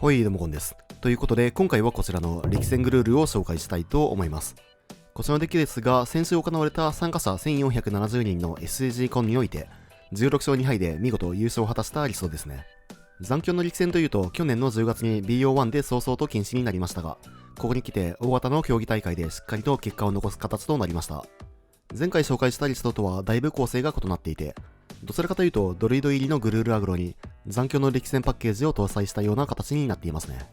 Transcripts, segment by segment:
はい、どうもこんです。ということで、今回はこちらの力戦グルールを紹介したいと思います。こちらのデッキですが、先週行われた参加者1470人の SAG コンにおいて、16勝2敗で見事優勝を果たしたリストですね。残響の力戦というと、去年の10月に BO1 で早々と禁止になりましたが、ここに来て大型の競技大会でしっかりと結果を残す形となりました。前回紹介したリストとはだいぶ構成が異なっていて、どちらかというとドルイド入りのグルールアグロに残響の力戦パッケージを搭載したような形になっていますね。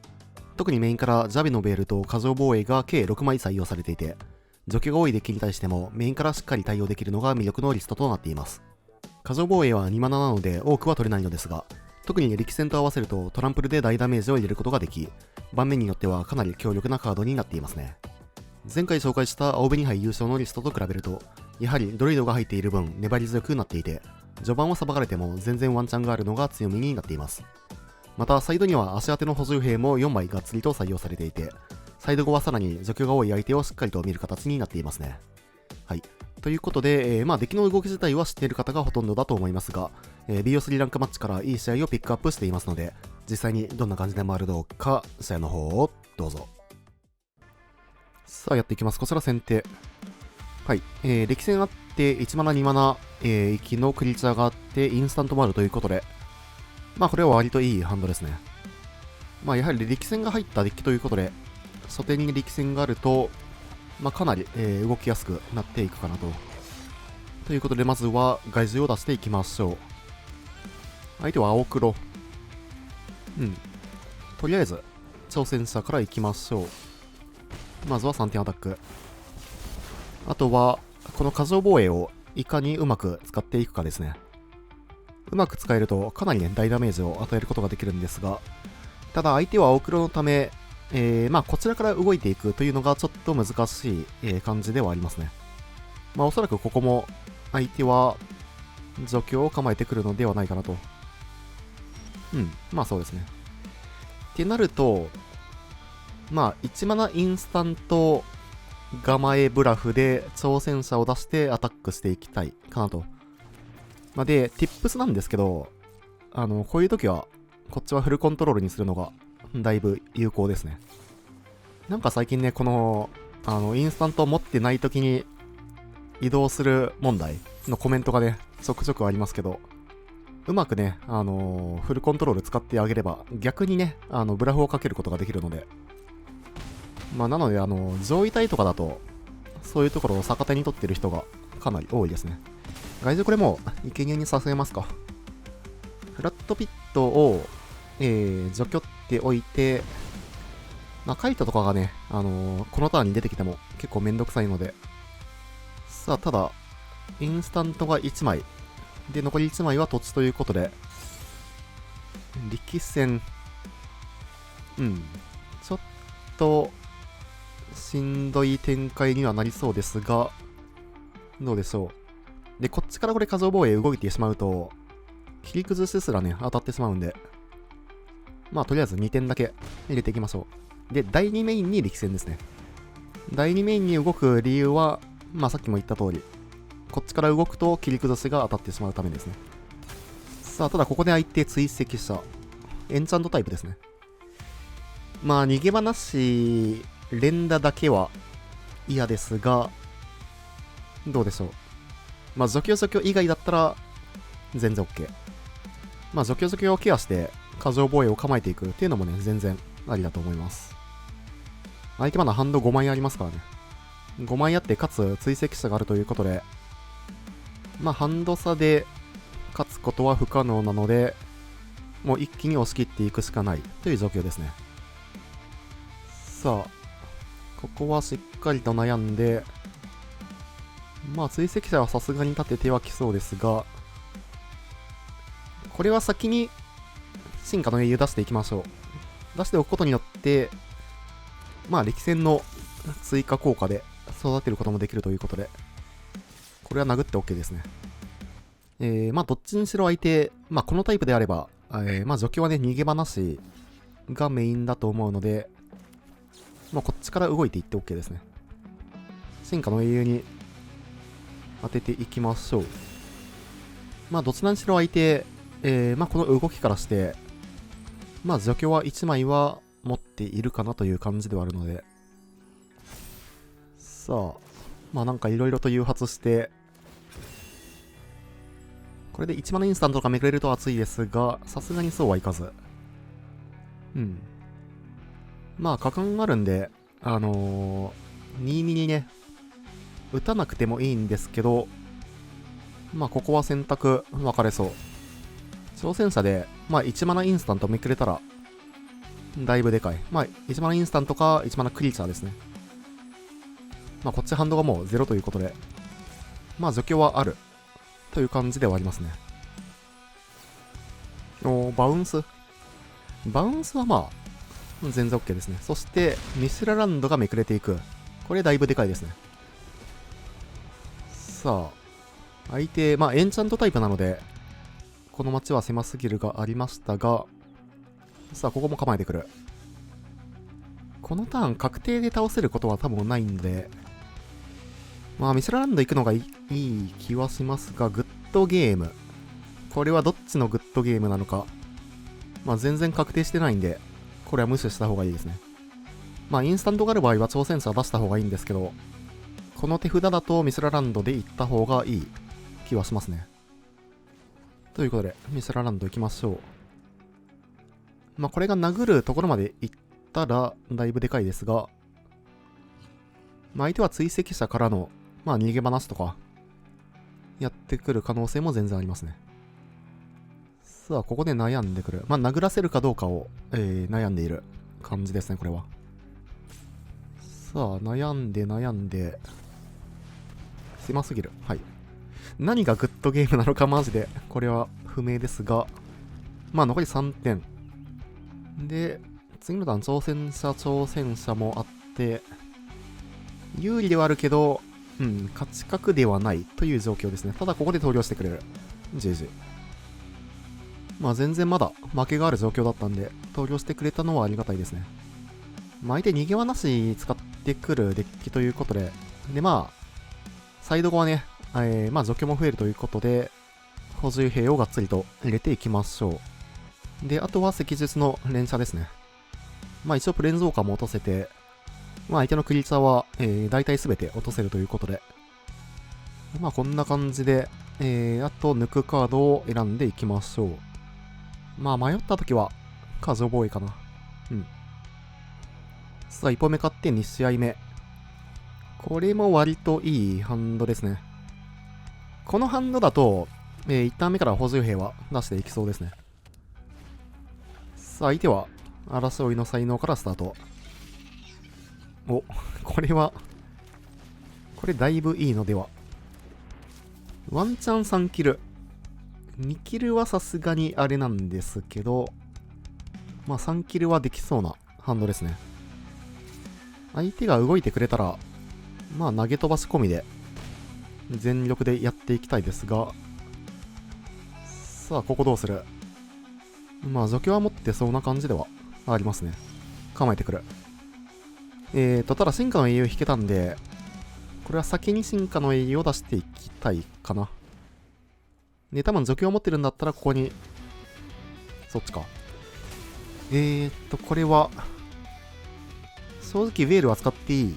特にメインからジャビのベールと過剰防衛が計6枚採用されていて、除去が多いデッキに対してもメインからしっかり対応できるのが魅力のリストとなっています。過剰防衛は2マナなので多くは取れないのですが、特に力戦と合わせるとトランプルで大ダメージを入れることができ、盤面によってはかなり強力なカードになっていますね。前回紹介した青紅杯優勝のリストと比べると、やはりドルイドが入っている分粘り強くなっていて、序盤はさばかれても全然ワンチャンがあるのが強みになっています。またサイドには足当ての補充兵も4枚がっつりと採用されていて、サイド後はさらに除去が多い相手をしっかりと見る形になっていますね。はい。ということで、デッキの動き自体は知っている方がほとんどだと思いますが、BO3 ランクマッチからいい試合をピックアップしていますので、実際にどんな感じで回るのか、試合の方をどうぞ。さあやっていきます。こちら先手。はい。力戦あって1マナ2マナ、行きのクリーチャーがあってインスタントもあるということで、これは割といいハンドですね。やはり力戦が入ったデッキということで、初手に力戦があると、かなり、動きやすくなっていくかなと。ということで、まずは外獣を出していきましょう。相手は青黒。とりあえず、挑戦者からいきましょう。まずは3点アタック。あとは、この過剰防衛をいかにうまく使っていくかですね。うまく使えるとかなりね、大ダメージを与えることができるんですが、ただ相手は青黒のため、こちらから動いていくというのがちょっと難しい、感じではありますね。おそらくここも相手は除去を構えてくるのではないかなと。そうですね。ってなると、1マナインスタント構えブラフで挑戦者を出してアタックしていきたいかなと。で、tips なんですけど、こういう時は、こっちはフルコントロールにするのが、だいぶ有効ですね。なんか最近ね、この、インスタントを持ってない時に移動する問題のコメントがね、ちょくちょくありますけど、うまくね、フルコントロール使ってあげれば、逆にね、ブラフをかけることができるので、なので、上位体とかだと、そういうところを逆手に取ってる人がかなり多いですね。外獣これも、生贄にさせますか。フラットピットを、除去っておいて、カイトとかがね、このターンに出てきても結構めんどくさいので、さあ、ただ、インスタントが1枚。で、残り1枚は土地ということで、力戦、ちょっと、しんどい展開にはなりそうですが、どうでしょう。で、こっちからこれ過剰防衛動いてしまうと、切り崩しですらね、当たってしまうんで、とりあえず2点だけ入れていきましょう。で、第2メインに力戦ですね。第2メインに動く理由は、さっきも言った通り、こっちから動くと切り崩しが当たってしまうためですね。さあ、ただここで相手追跡者、エンチャントタイプですね。逃げ話、連打だけは嫌ですが、どうでしょう。除去以外だったら、全然 OK。除去をケアして、過剰防衛を構えていくっていうのもね、全然ありだと思います。相手まだハンド5枚ありますからね。5枚あって、かつ追跡者があるということで、ハンド差で勝つことは不可能なので、もう一気に押し切っていくしかないという状況ですね。さあ、ここはしっかりと悩んで、追跡者はさすがに立ててはきそうですが、これは先に進化の英雄出していきましょう。出しておくことによって、力戦の追加効果で育てることもできるということで、これは殴って OK ですね。どっちにしろ相手、このタイプであれば、除去はね、逃げ話がメインだと思うので、こっちから動いていって OK ですね。進化の英雄に当てていきましょう。どちらにしろ相手、この動きからして、まあ除去は1枚は持っているかなという感じではあるので、さあ、まあなんかいろいろと誘発して、これで1マナインスタントとかめくれると熱いですが、さすがにそうはいかず。まあ果敢あるんで、22にね、打たなくてもいいんですけど、まあここは選択分かれそう。挑戦者で、まあ1マナインスタントめくれたら、だいぶでかい。まあ1マナインスタントか1マナクリーチャーですね。まあこっちハンドがもう0ということで、まあ除去はあるという感じではありますね。バウンスはまあ、全然 OK ですね。そして、ミスラランドがめくれていく。これだいぶでかいですね。さあ、相手、まあエンチャントタイプなので、この街は狭すぎるがありましたが、さあ、ここも構えてくる。このターン確定で倒せることは多分ないんで、まあミスラランド行くのがいい気はしますが、グッドゲーム。これはどっちのグッドゲームなのか。まあ全然確定してないんで、これは無視した方がいいですね。まあインスタントがある場合は挑戦者出した方がいいんですけど、この手札だとミスラランドで行った方がいい気はしますね。ということで、ミスラランド行きましょう。まあこれが殴るところまで行ったらだいぶでかいですが、まあ相手は追跡者からの、まあ逃げ話とか、やってくる可能性も全然ありますね。さあ、ここで悩んでくる。まあ殴らせるかどうかを、悩んでいる感じですね、これは。さあ、悩んで、狭すぎる。はい。何がグッドゲームなのかマジで、これは不明ですが、まあ残り3点。で、次の段挑戦者もあって、有利ではあるけど、勝ち確ではないという状況ですね。ただここで投了してくれる。GG。まあ全然まだ負けがある状況だったんで、投了してくれたのはありがたいですね。まあ相手逃げ場なし使ってくるデッキということで、でまあ、サイド後はね、まあ除去も増えるということで、補充兵をがっつりと入れていきましょう。で、あとは赤術の連射ですね。まあ一応プレンズウォーカーも落とせて、まあ相手のクリーチャーは、大体全て落とせるということで、まあこんな感じで、あと抜くカードを選んでいきましょう。まあ迷った時は、過剰防衛かな。さあ一歩目勝って2試合目。これも割といいハンドですね。このハンドだと、1ターン目から補充兵は出していきそうですね。さあ相手は、争いの才能からスタート。お、これだいぶいいのでは。ワンチャン3キル。2キルはさすがにあれなんですけど、まあ3キルはできそうなハンドですね。相手が動いてくれたら、まあ投げ飛ばし込みで、全力でやっていきたいですが、さあここどうする？まあ除去は持ってそうな感じではありますね。構えてくる。ただ進化の英雄引けたんで、これは先に進化の英雄を出していきたいかな。で、多分除去を持ってるんだったらここに、そっちか。これは、正直ウェールは使っていい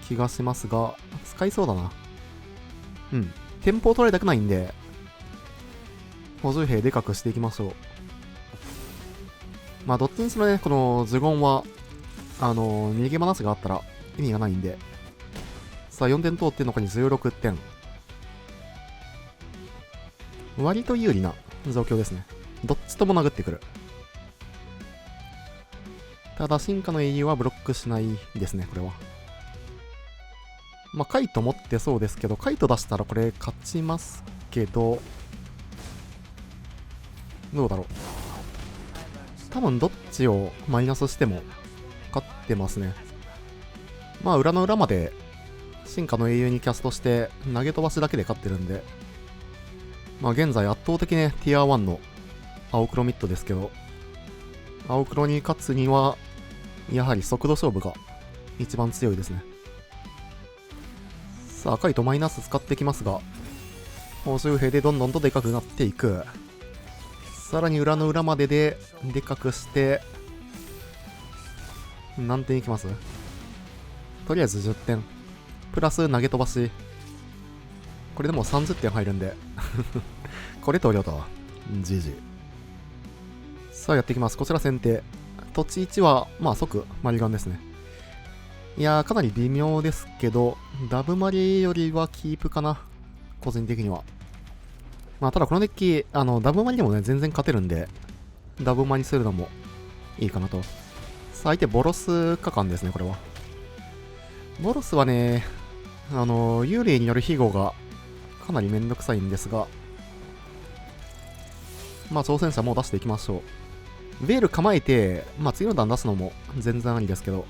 気がしますが、使いそうだな。テンポを取られたくないんで、補充兵でかくしていきましょう。まあどっちにしろね、このズゴンは、逃げ話があったら意味がないんで、さあ4点通ってんのかに16点。割と有利な状況ですね。どっちとも殴ってくる。ただ進化の英雄はブロックしないですね、これは。まあカイト持ってそうですけど、カイト出したらこれ勝ちますけど、どうだろう。多分どっちをマイナスしても勝ってますね。まあ裏の裏まで進化の英雄にキャストして投げ飛ばしだけで勝ってるんで、まあ現在圧倒的ね、ティア1の青黒ミッドですけど、青黒に勝つには、やはり速度勝負が一番強いですね。さあ、赤いとマイナス使ってきますが、報酬兵でどんどんとでかくなっていく。さらに裏の裏までででかくして、何点いきます？とりあえず10点。プラス投げ飛ばし。これでもう30点入るんで。これ投了と。GG。さあやっていきます。こちら先手。土地1は、まあ即マリガンですね。いやー、かなり微妙ですけど、ダブマリよりはキープかな。個人的には。まあただこのデッキ、ダブマリでもね、全然勝てるんで、ダブマリするのもいいかなと。さあ相手ボロス果敢ですね、これは。ボロスはね、幽霊による庇護がかなりめんどくさいんですが、まあ挑戦者もう出していきましょう。ベール構えて、まあ次の段出すのも全然ありですけど、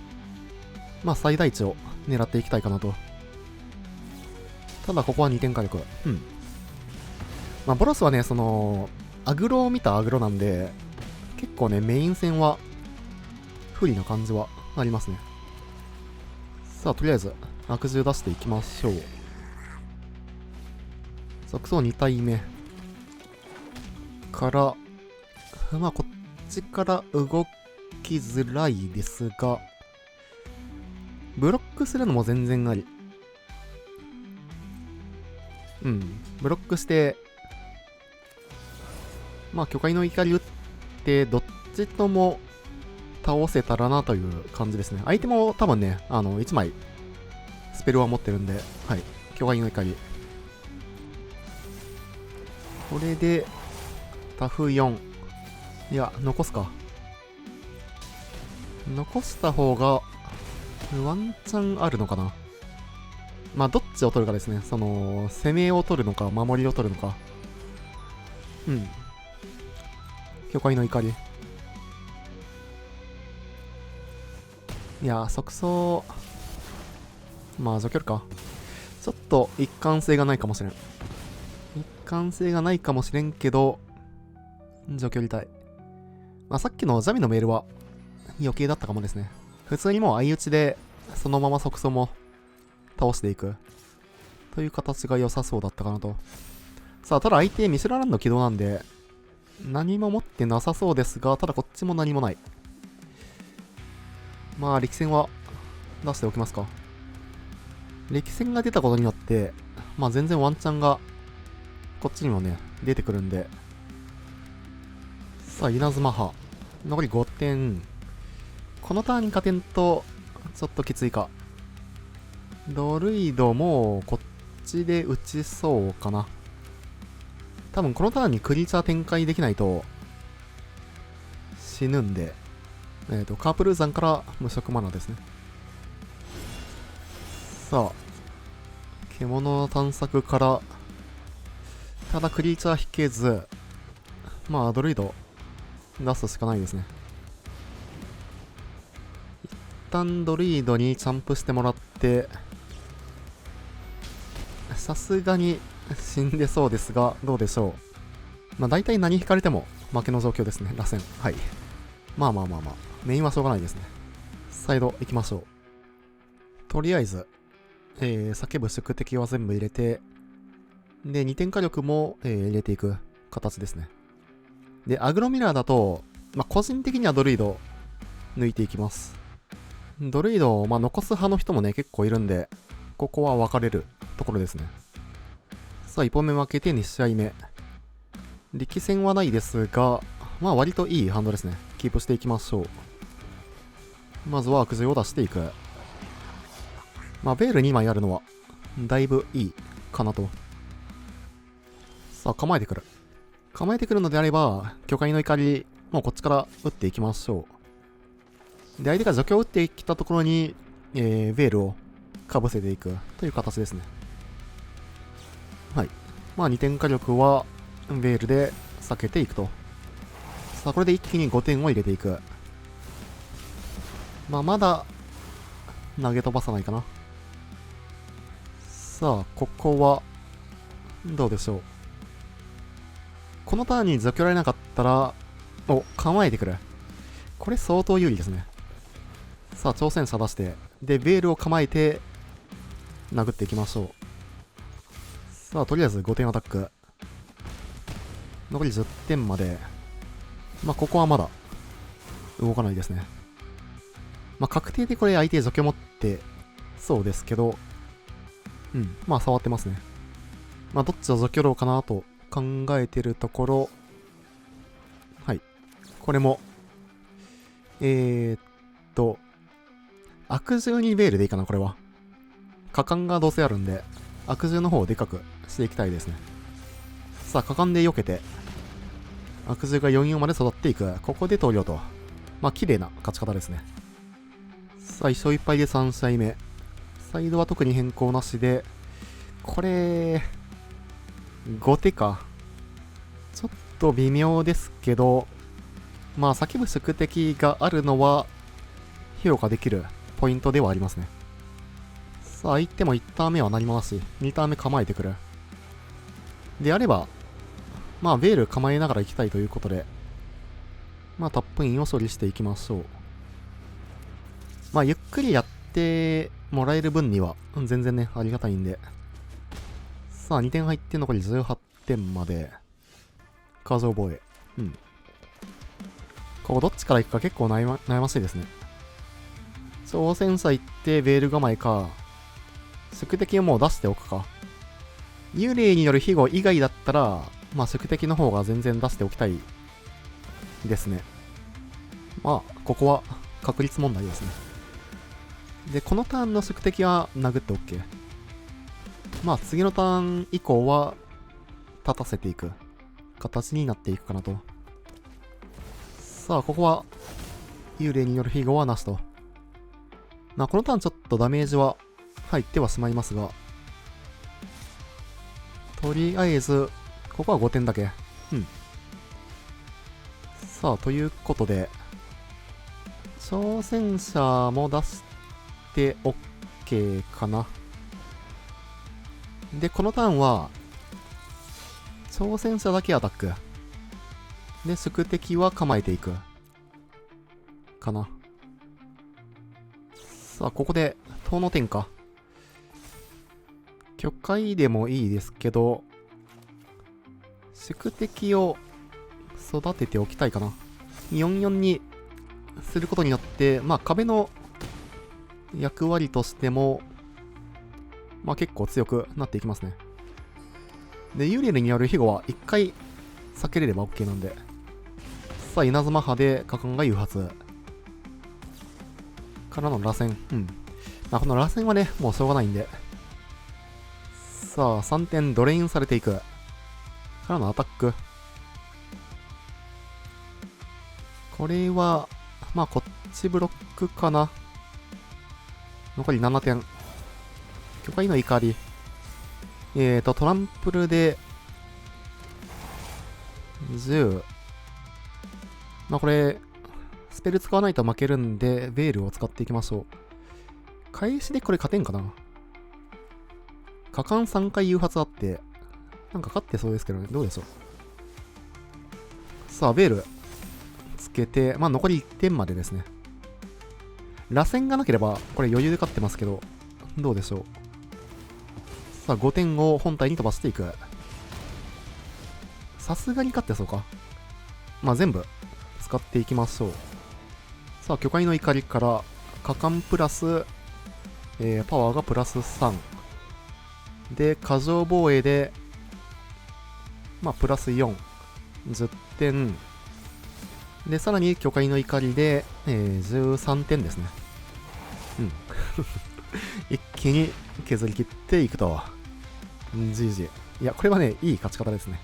まあ最大値を狙っていきたいかなと。ただここは2点火力。まあボロスはね、アグロを見たアグロなんで、結構ね、メイン戦は不利な感じはありますね。さあ、とりあえず、悪獣出していきましょう。即走2体目。から、まあ、こっちから動きづらいですが、ブロックするのも全然あり。ブロックして、まあ、巨海の怒り打って、どっちとも倒せたらなという感じですね。相手も多分ね、1枚、スペルは持ってるんで、はい。巨海の怒り。これで、タフ4。いや、残すか。残した方が、ワンチャンあるのかな。まあ、どっちを取るかですね。攻めを取るのか、守りを取るのか。巨海の怒り。いや、即走。まあ、除去るか。ちょっと一貫性がないかもしれん。一貫性がないかもしれんけど、除去りたい。まあ、さっきのジャミのメールは余計だったかもですね。普通にもう相打ちで、そのまま即走も倒していく。という形が良さそうだったかなと。さあ、ただ相手ミシュラランの起動なんで、何も持ってなさそうですが、ただこっちも何もない。まあ、力戦は出しておきますか。力戦が出たことによって、まあ全然ワンチャンがこっちにもね、出てくるんで。さあ、稲妻派。残り5点。このターンに勝てんと、ちょっときついか。ドルイドもこっちで打ちそうかな。多分このターンにクリーチャー展開できないと死ぬんで、カープルーザンから無色マナーですね。さあ、獣の探索から、ただクリーチャー引けず、まあドルイド出すしかないですね。一旦ドルイドにチャンプしてもらって、さすがに死んでそうですが、どうでしょう。まあ大体何引かれても負けの状況ですね、螺旋。はい。まあ、メインはしょうがないですね。サイド行きましょう。とりあえず、叫ぶ宿敵は全部入れて、で、2点火力も、入れていく形ですね。で、アグロミラーだと、まあ、個人的にはドルイド抜いていきます。ドルイドを、まあ、残す派の人もね、結構いるんで、ここは分かれるところですね。さあ、1本目負けて2試合目。力戦はないですが、まあ、割といいハンドですね。キープしていきましょう。まずは悪獣を出していく。まあ、ベール2枚あるのは、だいぶいいかなと。さあ、構えてくる。構えてくるのであれば、巨海の怒り、もうこっちから打っていきましょう。で、相手が除去を打ってきたところに、ベールをかぶせていくという形ですね。はい。まあ、2点火力は、ベールで避けていくと。さあ、これで一気に5点を入れていく。まあ、まだ、投げ飛ばさないかな。さあ、ここは、どうでしょう。このターンに除去られなかったら、お、構えてくる。これ相当有利ですね。さあ、挑戦者出して、で、ベールを構えて、殴っていきましょう。さあ、とりあえず5点アタック。残り10点まで。まあ、ここはまだ動かないですね。まあ、確定でこれ相手除去持ってそうですけど、まあ、触ってますね。まあ、どっちを除去ろうかなと考えてるところ、はい。これも、悪獣にベールでいいかな、これは。果敢がどうせあるんで、悪獣の方をでかくしていきたいですね。さあ、果敢で避けて、悪獣が44まで育っていく。ここで投了と。まあ、綺麗な勝ち方ですね。さあ、1勝1敗で3試合目。サイドは特に変更なしで、これ、後手か。ちょっと微妙ですけど、まあ、叫ぶ宿敵があるのは、評価できるポイントではありますね。さあ、相手も1ターン目はなりますし、2ターン目構えてくる。であれば、まあ、ベール構えながら行きたいということで、まあ、タップインを処理していきましょう。まあ、ゆっくりやってもらえる分には、全然ね、ありがたいんで。さあ、2点入って残り18点まで。過剰防衛。ここどっちから行くか結構悩ましいですね。挑戦者行ってベール構えか、宿敵をもう出しておくか。幽霊による庇護以外だったら、まあ宿敵の方が全然出しておきたいですね。まあ、ここは確率問題ですね。で、このターンの宿敵は殴って OK。まあ次のターン以降は立たせていく形になっていくかなと。さあ、ここは幽霊による庇護はなしと。まあこのターンちょっとダメージは入ってはしまいますが、とりあえず、ここは5点だけ。さあ、ということで、挑戦者も出して OK かな。で、このターンは、挑戦者だけアタック。で、宿敵は構えていく。かな。さあ、ここで、遠の点か。巨海でもいいですけど、宿敵を育てておきたいかな。44にすることによって、まあ壁の役割としても、まあ結構強くなっていきますね。で、幽霊による庇護は1回避けれれば OK なんで。さあ、稲妻派で果敢が誘発。からの螺旋。まあこの螺旋はね、もうしょうがないんで。さあ、3点ドレインされていく。からのアタック。これは、まあこっちブロックかな。残り7点。巨海の怒り。トランプルで、10。まあこれ、スペル使わないと負けるんで、ベールを使っていきましょう。開始でこれ勝てんかな。果敢3回誘発あって、なんか勝ってそうですけどね。どうでしょう。さあ、ベールつけて、まあ残り1点までですね。螺旋がなければ、これ余裕で勝ってますけど、どうでしょう。さあ、5点を本体に飛ばしていく。さすがに勝ってそうか。まあ全部使っていきましょう。さあ、巨海の怒りから、果敢プラス、パワーがプラス3。で、過剰防衛で、まあ、プラス4。10点。で、さらに巨海の怒りで、13点ですね。一気に削り切っていくと。GG。いや、これはね、いい勝ち方ですね。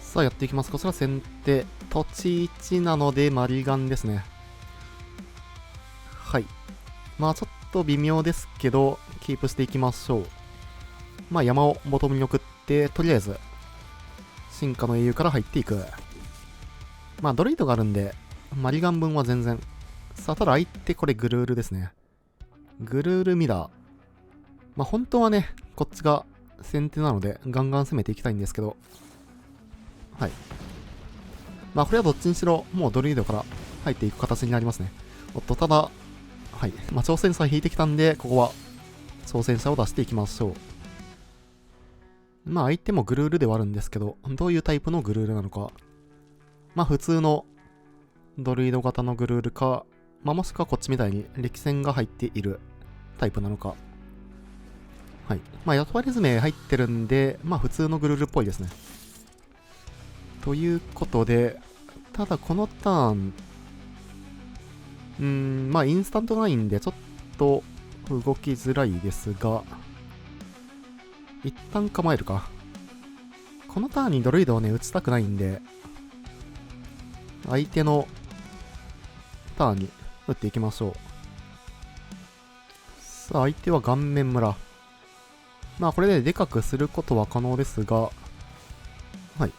さあ、やっていきます。こちら先手。土地1なので、マリガンですね。はい。まあ、ちょっと微妙ですけど、キープしていきましょう。まあ、山をボトムに送って、とりあえず、進化の英雄から入っていく。まあ、ドルイドがあるんで、マリガン分は全然。さあ、ただ相手これグルールですね。グルールミラー。まあ、本当はね、こっちが先手なので、ガンガン攻めていきたいんですけど。はい。まあ、これはどっちにしろ、もうドルイドから入っていく形になりますね。おっと、ただ、はい。まあ、挑戦者引いてきたんで、ここは、挑戦者を出していきましょう。まあ相手もグルールではあるんですけど、どういうタイプのグルールなのか。まあ普通のドルイド型のグルールか、まあもしくはこっちみたいに歴戦が入っているタイプなのか。はい。まあ雇われ詰め入ってるんで、まあ普通のグルールっぽいですね。ということで、ただこのターン、まあインスタントないんでちょっと動きづらいですが、一旦構えるか。このターンにドルイドをね、打ちたくないんで、相手のターンに打っていきましょう。さあ、相手は顔面村。まあ、これででかくすることは可能ですが、はい。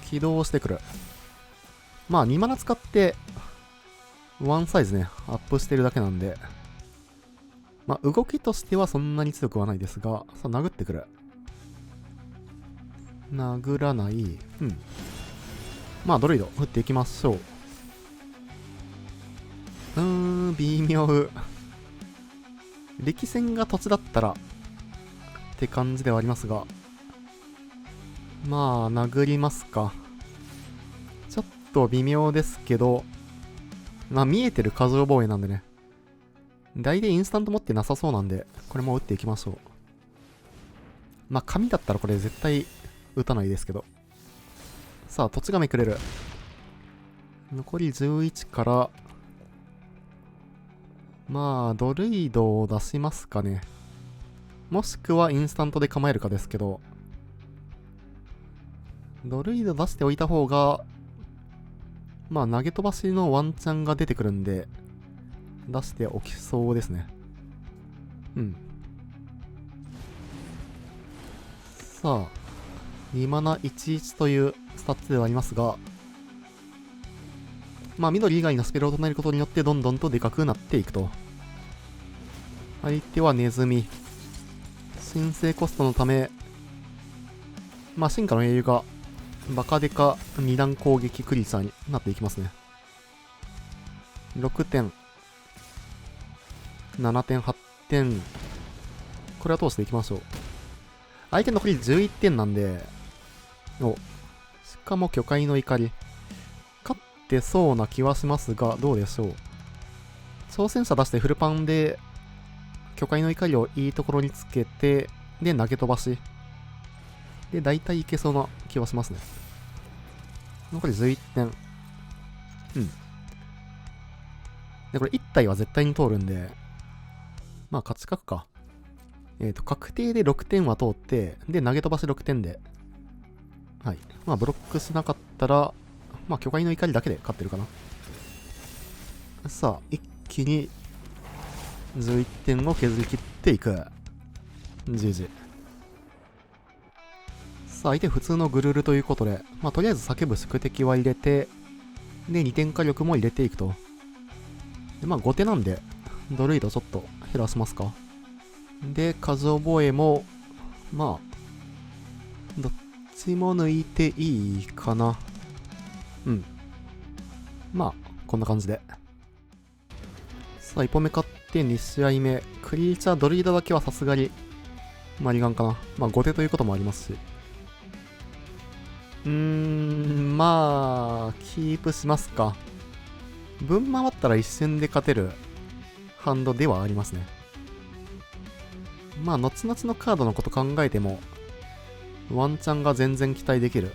起動してくる。まあ、2マナ使って、ワンサイズね、アップしてるだけなんで、まあ、動きとしてはそんなに強くはないですが、さあ、殴ってくる。殴らない。まあ、ドルイド、打っていきましょう。微妙。力戦が土地だったら、って感じではありますが、まあ、殴りますか。ちょっと微妙ですけど、まあ、見えてる過剰防衛なんでね。大でインスタント持ってなさそうなんで、これも打っていきましょう。まあ、紙だったらこれ絶対打たないですけど。さあ、土地がめくれる。残り11から、まあ、ドルイドを出しますかね。もしくはインスタントで構えるかですけど、ドルイド出しておいた方が、まあ投げ飛ばしのワンチャンが出てくるんで、出しておきそうですね。さあ、2マナ11というスタッツではありますが、まあ緑以外のスペルを唱えることによってどんどんとでかくなっていくと。相手はネズミ。申請コストのため、まあ進化の英雄がバカデカ2段攻撃クリーチャーになっていきますね。6点。7点、8点。これは通していきましょう。相手残り11点なんで、しかも巨海の怒り。勝ってそうな気はしますが、どうでしょう。挑戦者出してフルパンで、巨海の怒りをいいところにつけて、で、投げ飛ばし。で、大体いけそうな気はしますね。残り11点。で、これ1体は絶対に通るんで、まあ、勝ち確か。確定で6点は通って、で、投げ飛ばし6点で。はい。まあ、ブロックしなかったら、まあ、巨海の怒りだけで勝ってるかな。さあ、一気に、11点を削り切っていく。GG。さあ、相手普通のグルールということで、まあ、とりあえず叫ぶ宿敵は入れて、で、2点火力も入れていくと。で、まあ、5手なんで、ドルイドちょっと減らしますか。で、過剰防衛も、まあ、どっちも抜いていいかな。まあ、こんな感じで。さあ、1本目勝って2試合目。クリーチャードルイドだけはさすがに、マリガンかな。まあ、5手ということもありますし。まあ、キープしますか。分回ったら一瞬で勝てるハンドではありますね。まあ、後々のカードのこと考えても、ワンチャンが全然期待できる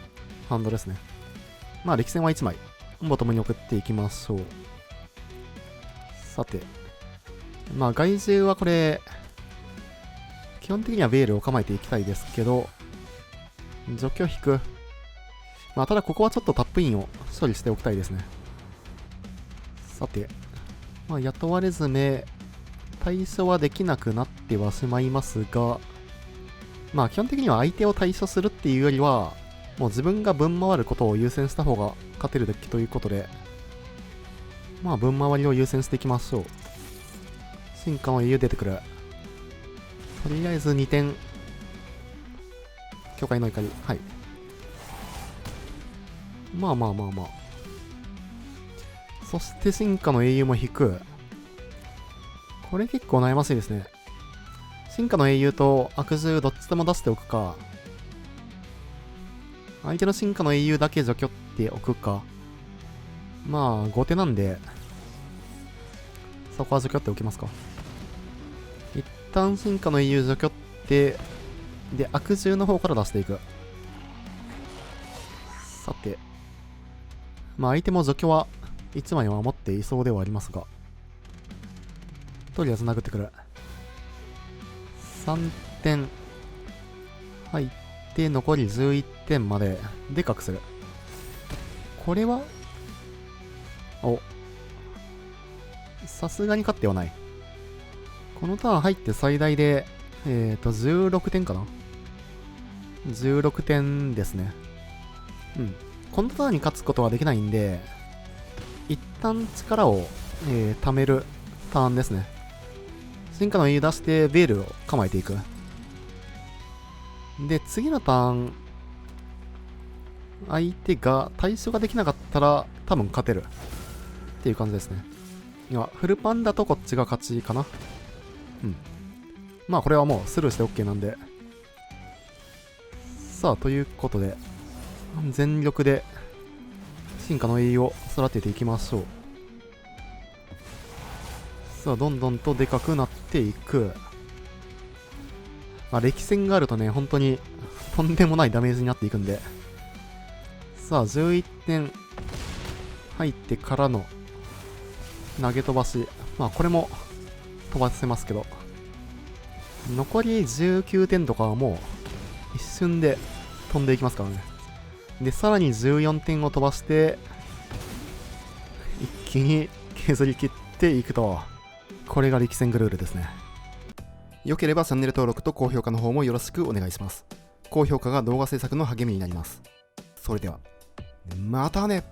ハンドですね。まあ、力戦は1枚、ボトムに送っていきましょう。さて。まあ、害獣はこれ、基本的にはベールを構えていきたいですけど、除去引く。まあ、ただここはちょっとタップインを処理しておきたいですね。さて、まあ、雇われ詰め、対処はできなくなってはしまいますが、まあ、基本的には相手を対処するっていうよりは、もう自分が分回ることを優先した方が勝てるデッキということで、まあ、分回りを優先していきましょう。進化の英雄出てくる。とりあえず2点。巨海の怒り。はい。まあ。そして進化の英雄も引く。これ結構悩ましいですね。進化の英雄と悪獣どっちでも出しておくか。相手の進化の英雄だけ除去っておくか。まあ、後手なんで、そこは除去っておきますか。一旦進化の英雄除去って、で、悪獣の方から出していく。さて。まあ、相手も除去は1枚は持っていそうではありますが。とりあえず殴ってくる。3点。入って、残り11点まで、でかくする。これはお。さすがに勝ってはない。このターン入って最大で、16点かな ?16 点ですね。うん。このターンに勝つことはできないんで、一旦力を、貯めるターンですね。進化の言い出してベールを構えていく。で、次のターン、相手が対処ができなかったら多分勝てるっていう感じですね。今、フルパンだとこっちが勝ちかな。うん。まあこれはもうスルーして OK なんで。さあ、ということで、全力で進化の栄養を育てていきましょう。さあ、どんどんとでかくなっていく。まあ、歴戦があるとね、本当にとんでもないダメージになっていくんで。さあ、11点入ってからの投げ飛ばし。まあ、これも飛ばせますけど。残り19点とかはもう一瞬で飛んでいきますからね。で、さらに14点を飛ばして、一気に削り切っていくと。これが力戦グルールですね。良ければチャンネル登録と高評価の方もよろしくお願いします。高評価が動画制作の励みになります。それでは、またね。